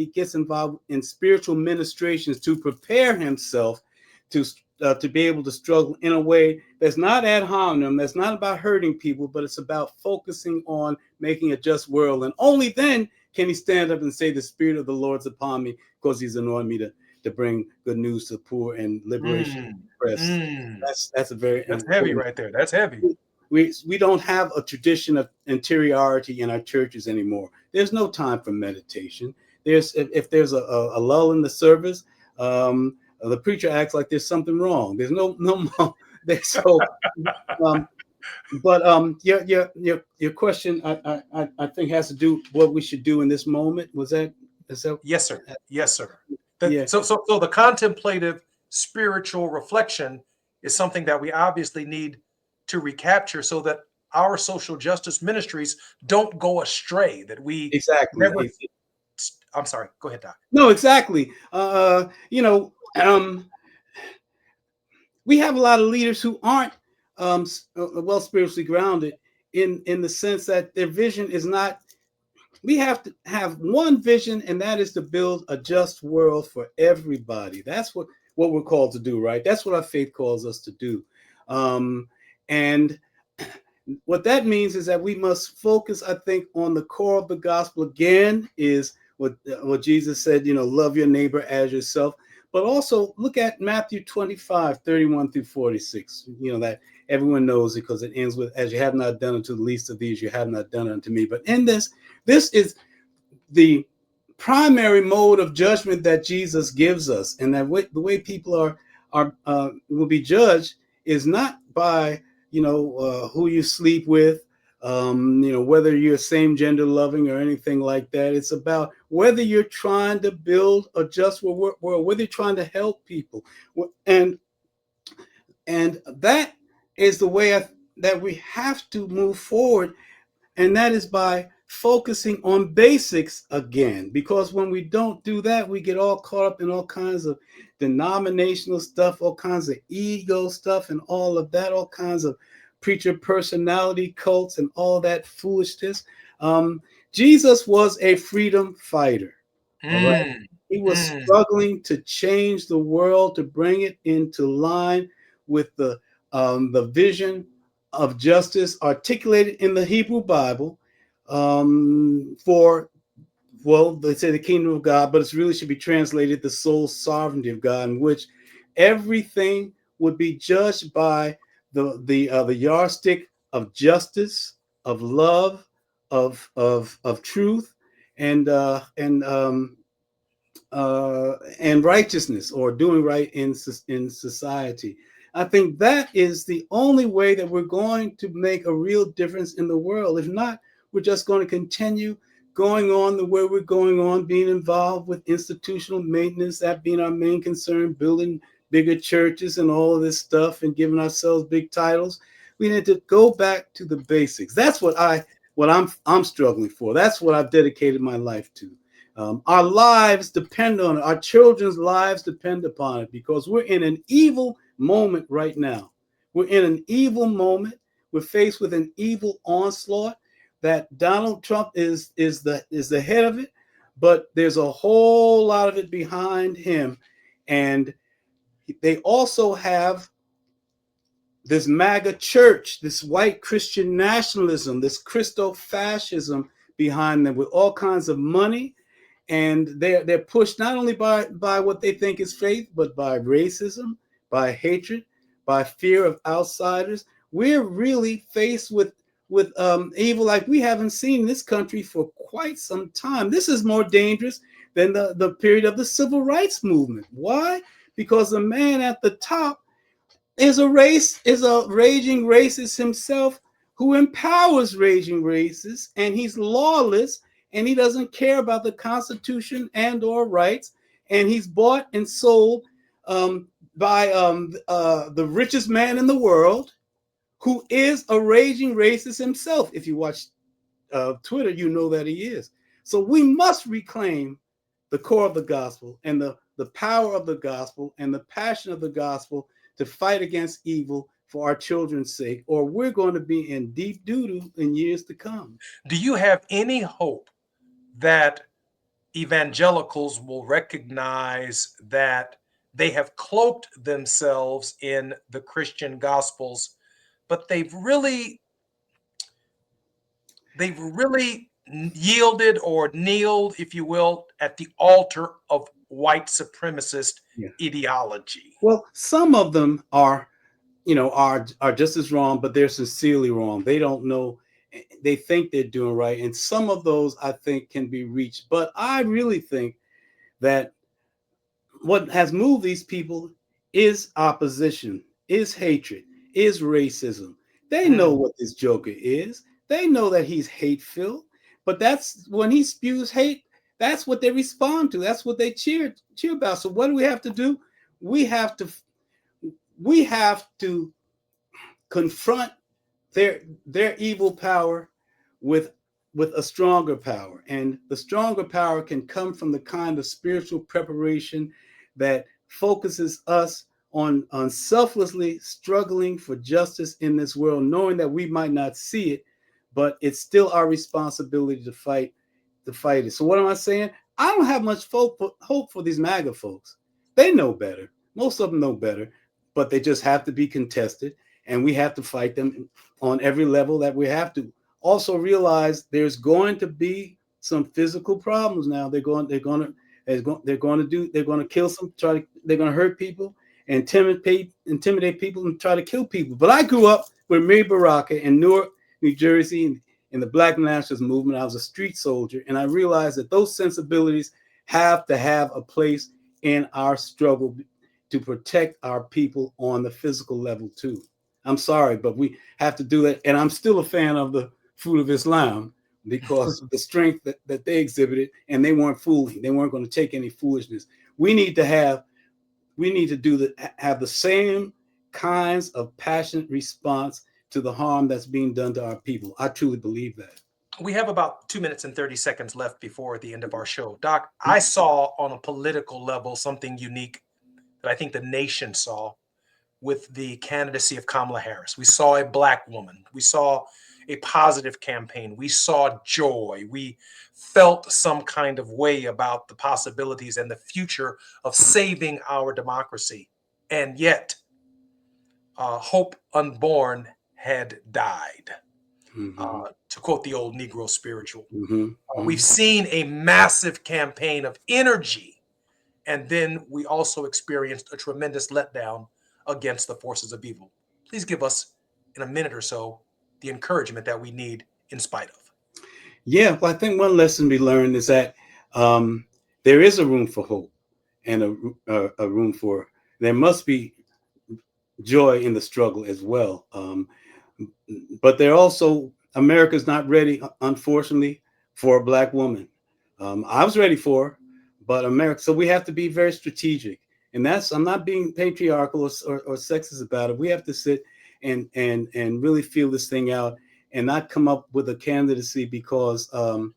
gets involved in spiritual ministrations to prepare himself to be able to struggle in a way that's not ad hominem, that's not about hurting people, but it's about focusing on making a just world. And only then can he stand up and say, the Spirit of the Lord's upon me, because he's anointed me to bring good news to the poor and liberation to the oppressed. That's heavy right there. That's heavy. We don't have a tradition of interiority in our churches anymore. There's no time for meditation. If there's a lull in the service, the preacher acts like there's something wrong. There's no so. But your question, I think, has to do what we should do in this moment. Is that? Yes, sir. Yes, sir. So the contemplative spiritual reflection is something that we obviously need to recapture so that our social justice ministries don't go astray. That we never. I'm sorry. Go ahead, Doc. No, exactly. We have a lot of leaders who aren't well spiritually grounded in the sense that their vision is not. We have to have one vision, and that is to build a just world for everybody. That's what we're called to do, right? That's what our faith calls us to do. And what that means is that we must focus, I think, on the core of the gospel. Again, is what Jesus said, love your neighbor as yourself. But also look at Matthew 25:31-46. That everyone knows, because it ends with, as you have not done unto the least of these, you have not done unto me. But in this is the primary mode of judgment that Jesus gives us, and that the way people will be judged is not by who you sleep with, whether you're same gender loving or anything like that. It's about whether you're trying to build a just world, whether you're trying to help people, and that is the way that we have to move forward. And that is by focusing on basics again, because when we don't do that, we get all caught up in all kinds of denominational stuff, all kinds of ego stuff, and all of that, all kinds of preacher personality cults and all that foolishness. Jesus was a freedom fighter. All right. He was struggling to change the world, to bring it into line with the vision of justice articulated in the Hebrew Bible, they say the kingdom of God, but it really should be translated the sole sovereignty of God, in which everything would be judged by the yardstick of justice, of love, of truth, and righteousness, or doing right in society. I think that is the only way that we're going to make a real difference in the world. If not, we're just going to continue going on the way we're going on, being involved with institutional maintenance, that being our main concern, building bigger churches and all of this stuff, and giving ourselves big titles. We need to go back to the basics. That's what I'm struggling for. That's what I've dedicated my life to. Our lives depend on it. Our children's lives depend upon it, because we're in an evil moment right now. We're in an evil moment. We're faced with an evil onslaught that Donald Trump is the head of it, but there's a whole lot of it behind him. And they also have this MAGA church, this white Christian nationalism, this Christo-fascism behind them, with all kinds of money. And they're pushed not only by what they think is faith, but by racism, by hatred, by fear of outsiders. We're really faced with evil like we haven't seen in this country for quite some time. This is more dangerous than the period of the civil rights movement. Why? Because the man at the top is a raging racist himself, who empowers raging racists, and he's lawless, and he doesn't care about the Constitution and or rights, and he's bought and sold by the richest man in the world, who is a raging racist himself. If you watch Twitter, you know that he is. So we must reclaim the core of the gospel, and the power of the gospel, and the passion of the gospel, to fight against evil for our children's sake, or we're going to be in deep doo-doo in years to come. Do you have any hope that evangelicals will recognize that they have cloaked themselves in the Christian gospels, but they've really yielded or kneeled, if you will, at the altar of white supremacist ideology? Well, some of them are just as wrong, but they're sincerely wrong. They don't know. They think they're doing right. And some of those, I think, can be reached. But I really think that what has moved these people is opposition, is hatred, is racism. They know what this joker is. They know that he's hate-filled. But that's when he spews hate, that's what they respond to. That's what they cheer about. So what do we have to do? We have to confront their evil power with a stronger power. And the stronger power can come from the kind of spiritual preparation that focuses us on selflessly struggling for justice in this world, knowing that we might not see it, but it's still our responsibility to fight it. So what am I saying? I don't have much hope for these MAGA folks. They know better. Most of them know better, but they just have to be contested. and we have to fight them on every level that we have to. Also realize there's going to be some physical problems now. They're going to kill some, they're going to hurt people, intimidate people, and try to kill people. But I grew up with Mary Baraka in Newark, New Jersey, in the Black Nationalist movement. I was a street soldier, and I realized that those sensibilities have to have a place in our struggle to protect our people on the physical level too. I'm sorry, but we have to do that. And I'm still a fan of the Fruit of Islam because of the strength that they exhibited, and they weren't fooling. They weren't going to take any foolishness. We need to have the same kinds of passionate response to the harm that's being done to our people. I truly believe that. We have about 2 minutes and 30 seconds left before the end of our show. Doc, I saw on a political level something unique that I think the nation saw with the candidacy of Kamala Harris. We saw a Black woman. We saw a positive campaign. We saw joy. We felt some kind of way about the possibilities and the future of saving our democracy. And yet, hope unborn had died. To quote the old Negro spiritual. We've seen a massive campaign of energy, and then we also experienced a tremendous letdown against the forces of evil. Please give us, in a minute or so, the encouragement that we need in spite of. Yeah, well, I think one lesson we learned is that there is a room for hope and a room for, there must be joy in the struggle as well. But they're also, America's not ready, unfortunately, for a Black woman. I was ready for her, but America, so we have to be very strategic. And that's, I'm not being patriarchal or sexist about it. We have to sit and really feel this thing out and not come up with a candidacy because the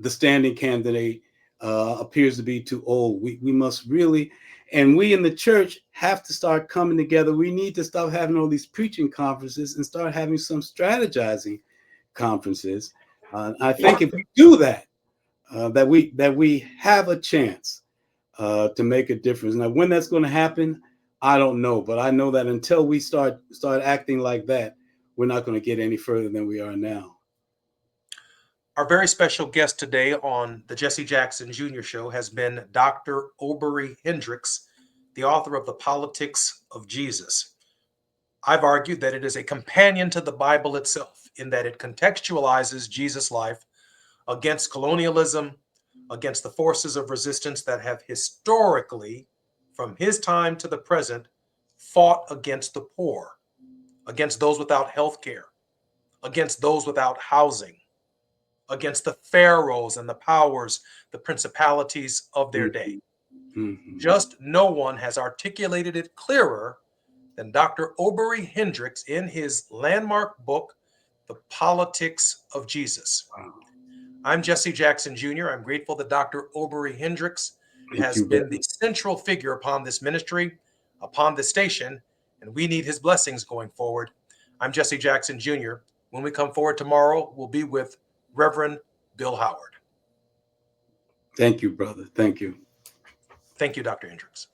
standing candidate appears to be too old. We must really, and we in the church have to start coming together. We need to stop having all these preaching conferences and start having some strategizing conferences. I think if we do that, that we have a chance to make a difference. Now, when that's going to happen, I don't know, but I know that until we start acting like that, we're not going to get any further than we are now. Our very special guest today on the Jesse Jackson Jr. Show has been Dr. Obery Hendricks, the author of The Politics of Jesus. I've argued that it is a companion to the Bible itself in that it contextualizes Jesus' life against colonialism, against the forces of resistance that have historically, from his time to the present, fought against the poor, against those without health care, against those without housing, against the pharaohs and the powers, the principalities of their day. Just no one has articulated it clearer than Dr. Obery Hendricks in his landmark book, The Politics of Jesus. I'm Jesse Jackson Jr. I'm grateful that Dr. Obery Hendricks has been the central figure upon this ministry, upon this station, and we need his blessings going forward. I'm Jesse Jackson Jr. When we come forward tomorrow, we'll be with Reverend Bill Howard. Thank you, brother. Thank you. Thank you, Dr. Hendricks.